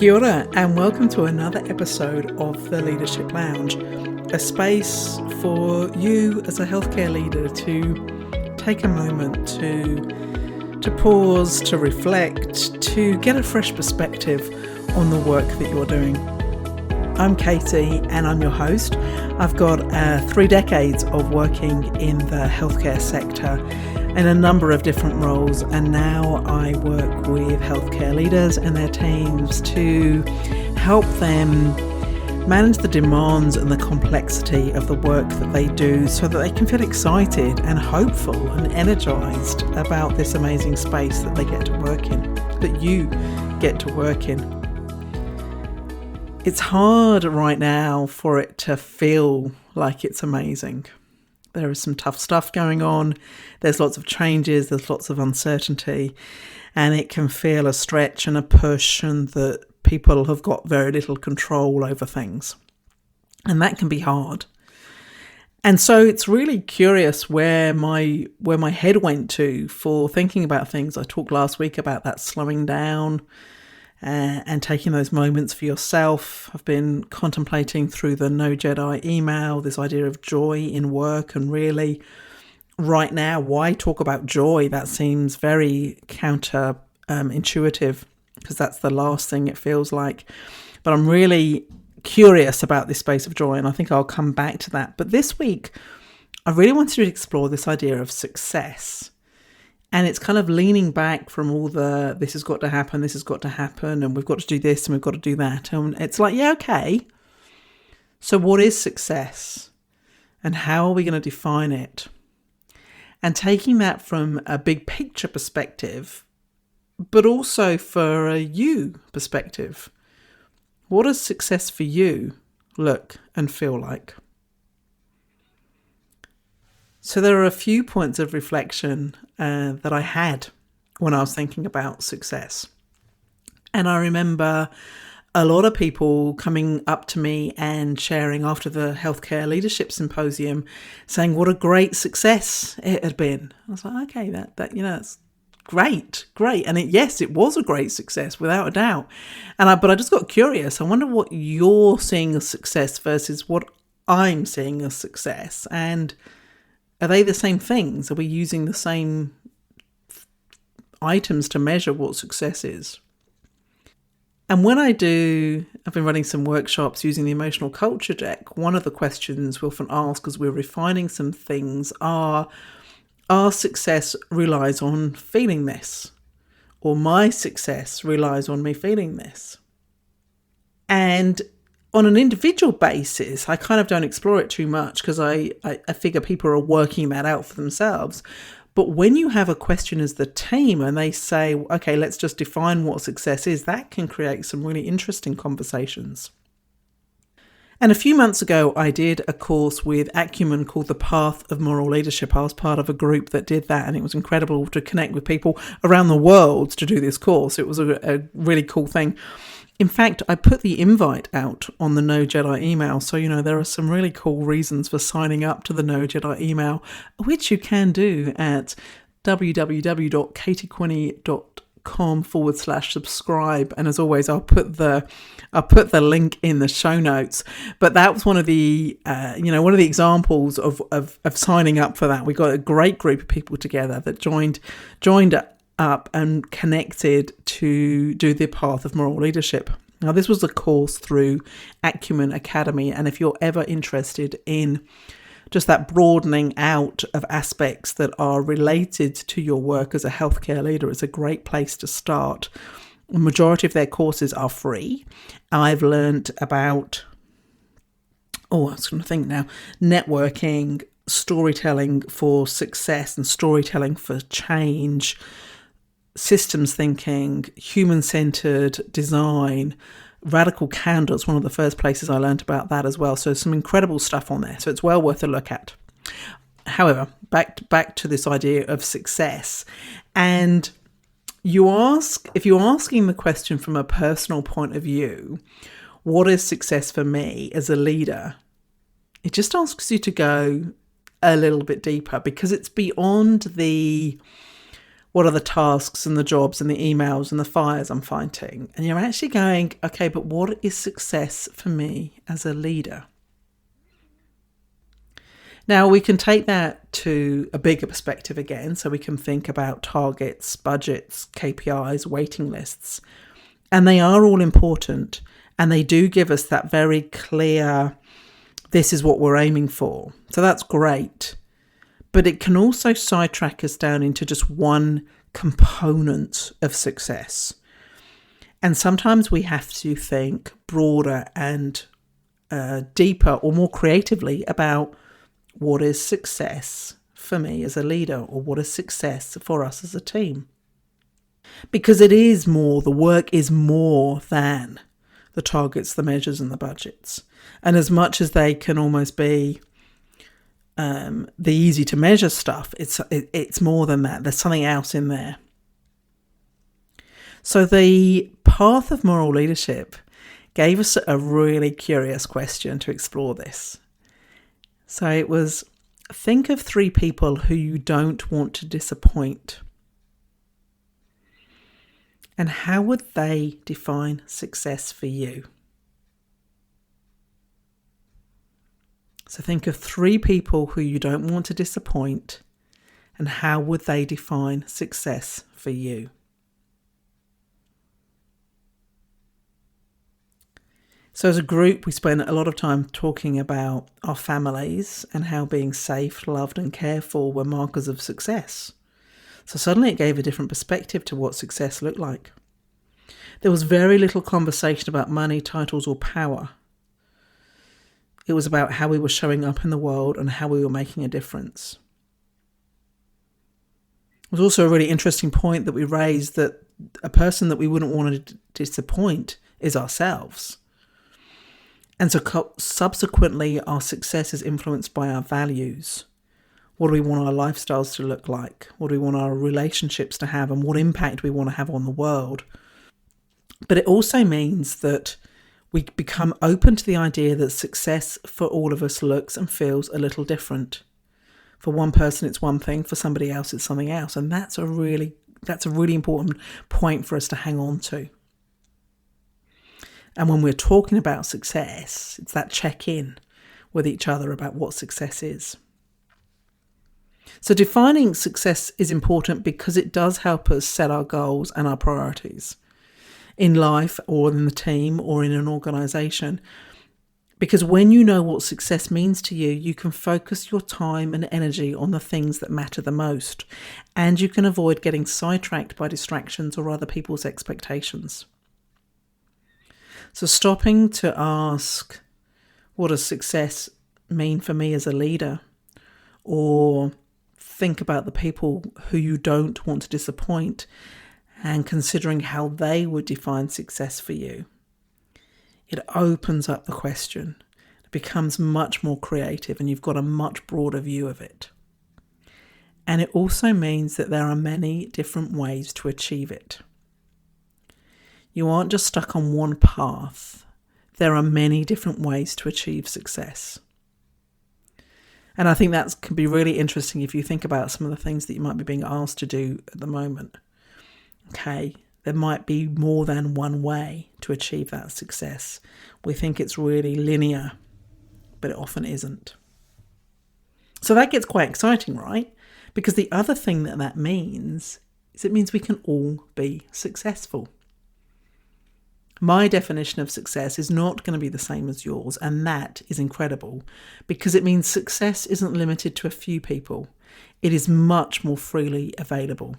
Kia ora, and welcome to another episode of the Leadership Lounge, a space for you as a healthcare leader to take a moment to pause, to reflect, to get a fresh perspective on the work that you're doing. I'm Katie and I'm your host. I've got 3 decades of working in the healthcare sector in a number of different roles, and now I work with healthcare leaders and their teams to help them manage the demands and the complexity of the work that they do so that they can feel excited and hopeful and energized about this amazing space that they get to work in, that you get to work in. It's hard right now for it to feel like it's amazing. There is some tough stuff going on. There's lots of changes. There's lots of uncertainty. And it can feel a stretch and a push, and that people have got very little control over things. And that can be hard. And so it's really curious where my head went to for thinking about things. I talked last week about that slowing down and taking those moments for yourself. I've been contemplating through the No Jedi email this idea of joy in work, and really right now, why talk about joy? That seems very counter intuitive, because that's the last thing it feels like. But I'm really curious about this space of joy, and I think I'll come back to that. But this week, I really wanted to explore this idea of success. And it's kind of leaning back from all the, this has got to happen, and we've got to do this, and we've got to do that. And it's like, yeah, okay. So what is success? And how are we going to define it? And taking that from a big picture perspective, but also for a you perspective. What does success for you look and feel like? So there are a few points of reflection that I had when I was thinking about success. And I remember a lot of people coming up to me and sharing after the Healthcare Leadership Symposium, saying what a great success it had been. I was like, okay, that that's great. And yes, it was a great success without a doubt. But I just got curious. I wonder what you're seeing as success versus what I'm seeing as success. And are they the same things? Are we using the same items to measure what success is? And when I've been running some workshops using the emotional culture deck, one of the questions we often ask as we're refining some things are, our success relies on feeling this, or my success relies on me feeling this. And on an individual basis, I kind of don't explore it too much because I figure people are working that out for themselves. But when you have a question as the team and they say, okay, let's just define what success is, that can create some really interesting conversations. And a few months ago, I did a course with Acumen called The Path of Moral Leadership. I was part of a group that did that, and it was incredible to connect with people around the world to do this course. It was a really cool thing. In fact, I put the invite out on the No Jedi email. So, there are some really cool reasons for signing up to the No Jedi email, which you can do at www.katiequinney.com/subscribe. And as always, I'll put the link in the show notes. But that was one of the, one of the examples of signing up for that. We got a great group of people together that joined up and connected to do the Path of Moral Leadership. Now, this was a course through Acumen Academy, and if you're ever interested in just that broadening out of aspects that are related to your work as a healthcare leader, it's a great place to start. The majority of their courses are free. I've learned about, I was going to think now, networking, storytelling for success and storytelling for change, systems thinking, human-centered design, radical candor is one of the first places I learned about that as well. So some incredible stuff on there. So it's well worth a look at. However, back to this idea of success. And if you're asking the question from a personal point of view, what is success for me as a leader? It just asks you to go a little bit deeper, because it's beyond What are the tasks and the jobs and the emails and the fires I'm fighting? And you're actually going, okay, but what is success for me as a leader? Now, we can take that to a bigger perspective again, so we can think about targets, budgets, KPIs, waiting lists. And they are all important, and they do give us that very clear, this is what we're aiming for. So that's great. But it can also sidetrack us down into just one component of success. And sometimes we have to think broader and deeper or more creatively about what is success for me as a leader, or what is success for us as a team. Because it is more, the work is more than the targets, the measures and the budgets. And as much as they can almost be the easy to measure stuff, it's more than that. There's something else in there. So the path of moral leadership gave us a really curious question to explore this. So it was, think of 3 people who you don't want to disappoint. And how would they define success for you? So think of 3 people who you don't want to disappoint, and how would they define success for you? So as a group, we spent a lot of time talking about our families and how being safe, loved and cared for were markers of success. So suddenly it gave a different perspective to what success looked like. There was very little conversation about money, titles or power. It was about how we were showing up in the world and how we were making a difference. It was also a really interesting point that we raised, that a person that we wouldn't want to disappoint is ourselves. And so subsequently, our success is influenced by our values. What do we want our lifestyles to look like? What do we want our relationships to have? And what impact we want to have on the world? But it also means that we become open to the idea that success for all of us looks and feels a little different. For one person, it's one thing. For somebody else, it's something else. And that's a really important point for us to hang on to. And when we're talking about success, it's that check-in with each other about what success is. So defining success is important because it does help us set our goals and our priorities in life or in the team or in an organisation. Because when you know what success means to you, you can focus your time and energy on the things that matter the most, and you can avoid getting sidetracked by distractions or other people's expectations. So stopping to ask, what does success mean for me as a leader? Or think about the people who you don't want to disappoint and considering how they would define success for you. It opens up the question. It becomes much more creative and you've got a much broader view of it. And it also means that there are many different ways to achieve it. You aren't just stuck on one path. There are many different ways to achieve success. And I think that can be really interesting if you think about some of the things that you might be being asked to do at the moment. Okay, there might be more than one way to achieve that success. We think it's really linear, but it often isn't. So that gets quite exciting, right? Because the other thing that means is it means we can all be successful. My definition of success is not going to be the same as yours, and that is incredible because it means success isn't limited to a few people. It is much more freely available.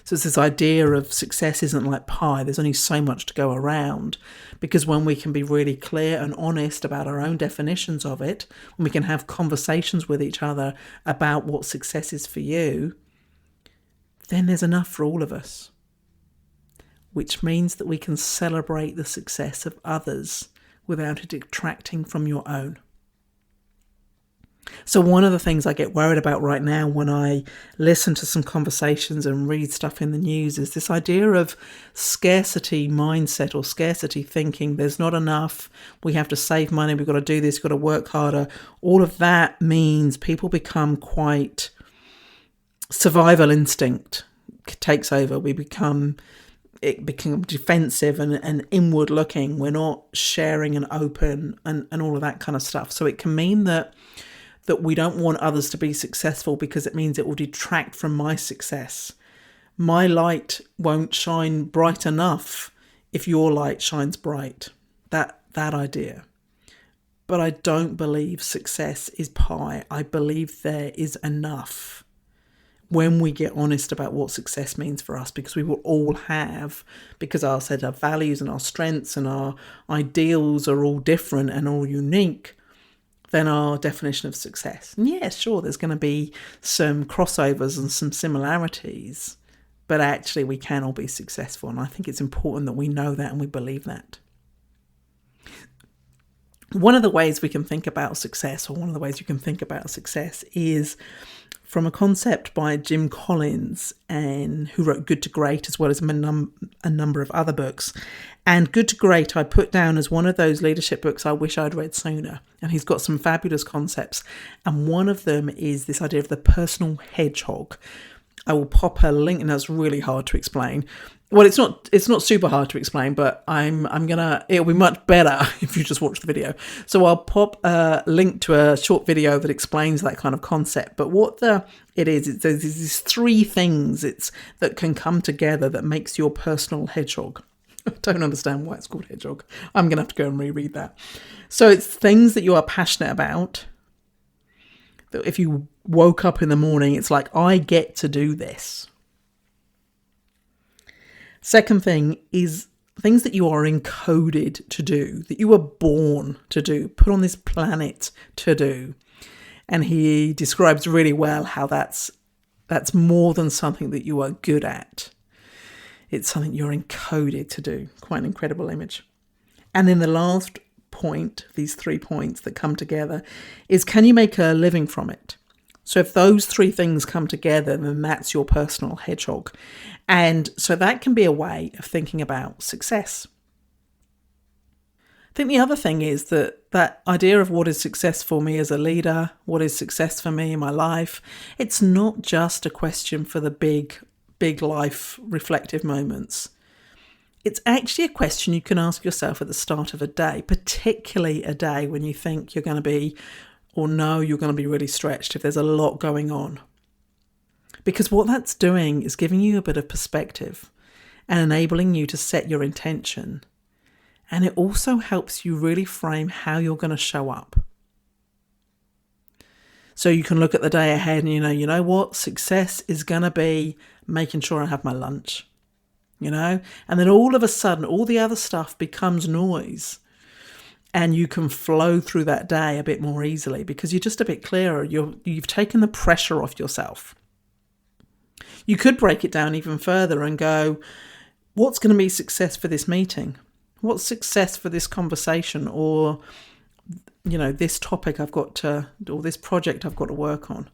So it's this idea of success isn't like pie. There's only so much to go around, because when we can be really clear and honest about our own definitions of it, when we can have conversations with each other about what success is for you, then there's enough for all of us. Which means that we can celebrate the success of others without it detracting from your own. So one of the things I get worried about right now when I listen to some conversations and read stuff in the news is this idea of scarcity mindset or scarcity thinking. There's not enough. We have to save money. We've got to do this. We've got to work harder. All of that means people become quite survival instinct takes over. It becomes defensive and inward looking. We're not sharing and open and all of that kind of stuff. So it can mean that we don't want others to be successful because it means it will detract from my success. My light won't shine bright enough if your light shines bright. That idea. But I don't believe success is pie. I believe there is enough when we get honest about what success means for us, because we will all have, because our values and our strengths and our ideals are all different and all unique, then our definition of success. And yeah, sure, there's going to be some crossovers and some similarities, but actually we can all be successful. And I think it's important that we know that and we believe that. One of the ways we can think about success, or one of the ways you can think about success, is from a concept by Jim Collins, and who wrote Good to Great, as well as a number of other books. And Good to Great I put down as one of those leadership books I wish I'd read sooner. And he's got some fabulous concepts. And one of them is this idea of the personal hedgehog. I will pop a link, and that's really hard to explain. Well, it's not super hard to explain, but it'll be much better if you just watch the video. So I'll pop a link to a short video that explains that kind of concept. But what it is, there's these three things that can come together that makes your personal hedgehog. I don't understand why it's called hedgehog. I'm going to have to go and reread that. So it's things that you are passionate about. That if you woke up in the morning, it's like, I get to do this. Second thing is things that you are encoded to do, that you were born to do, put on this planet to do. And he describes really well how that's more than something that you are good at. It's something you're encoded to do. Quite an incredible image. And then the last point, these 3 points that come together, is can you make a living from it? So if those 3 things come together, then that's your personal hedgehog. And so that can be a way of thinking about success. I think the other thing is that idea of what is success for me as a leader, what is success for me in my life, it's not just a question for the big life reflective moments. It's actually a question you can ask yourself at the start of a day, particularly a day when you think you're going to be, or know you're going to be really stretched if there's a lot going on. Because what that's doing is giving you a bit of perspective and enabling you to set your intention. And it also helps you really frame how you're going to show up. So you can look at the day ahead and you know what? Success is going to be making sure I have my lunch. And then all of a sudden, all the other stuff becomes noise. And you can flow through that day a bit more easily because you're just a bit clearer. You've taken the pressure off yourself. You could break it down even further and go, what's going to be success for this meeting? What's success for this conversation? Or, this topic I've got to, or this project I've got to work on?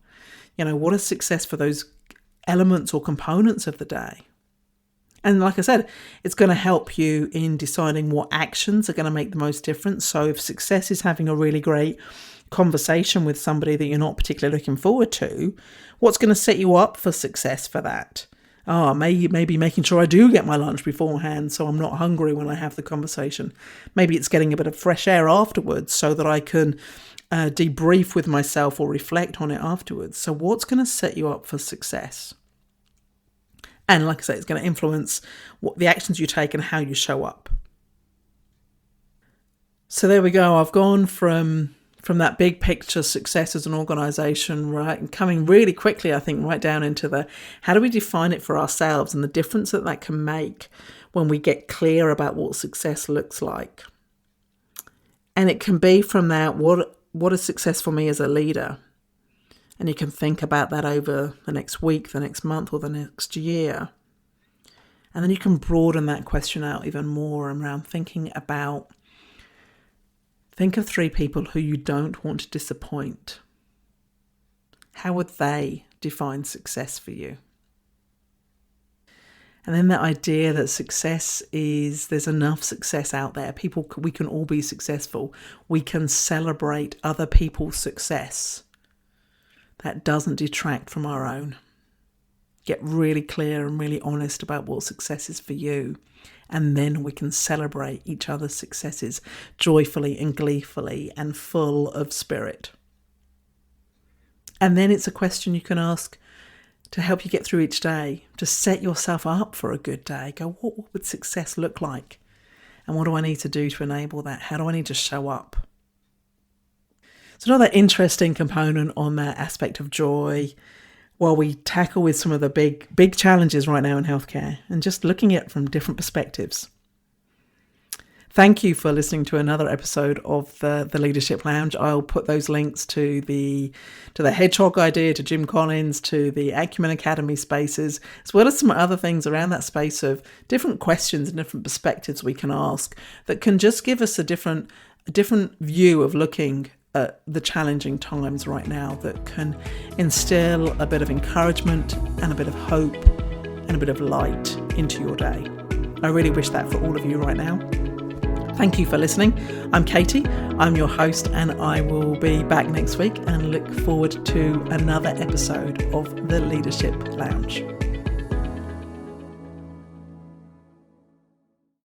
What is success for those elements or components of the day? And like I said, it's going to help you in deciding what actions are going to make the most difference. So if success is having a really great conversation with somebody that you're not particularly looking forward to, what's going to set you up for success for that? Maybe making sure I do get my lunch beforehand so I'm not hungry when I have the conversation. Maybe it's getting a bit of fresh air afterwards so that I can debrief with myself or reflect on it afterwards. So what's going to set you up for success? And like I say, it's going to influence what the actions you take and how you show up. So there we go. I've gone from that big picture success as an organisation, right, and coming really quickly, I think, right down into the how do we define it for ourselves and the difference that can make when we get clear about what success looks like. And it can be from that, what is success for me as a leader? And you can think about that over the next week, the next month, or the next year. And then you can broaden that question out even more around thinking about, think of 3 people who you don't want to disappoint. How would they define success for you? And then the idea that success is, there's enough success out there. We can all be successful. We can celebrate other people's success. That doesn't detract from our own. get really clear and really honest about what success is for you. And then we can celebrate each other's successes joyfully and gleefully and full of spirit. And then it's a question you can ask to help you get through each day, to set yourself up for a good day. Go, what would success look like? And what do I need to do to enable that? How do I need to show up? So another interesting component on that aspect of joy, while we tackle with some of the big challenges right now in healthcare and just looking at it from different perspectives. Thank you for listening to another episode of the Leadership Lounge. I'll put those links to the Hedgehog idea, to Jim Collins, to the Acumen Academy spaces, as well as some other things around that space of different questions and different perspectives we can ask that can just give us a different view of looking at the challenging times right now, that can instill a bit of encouragement and a bit of hope and a bit of light into your day. I really wish that for all of you right now. Thank you for listening. I'm Katie, I'm your host, and I will be back next week and look forward to another episode of the Leadership Lounge.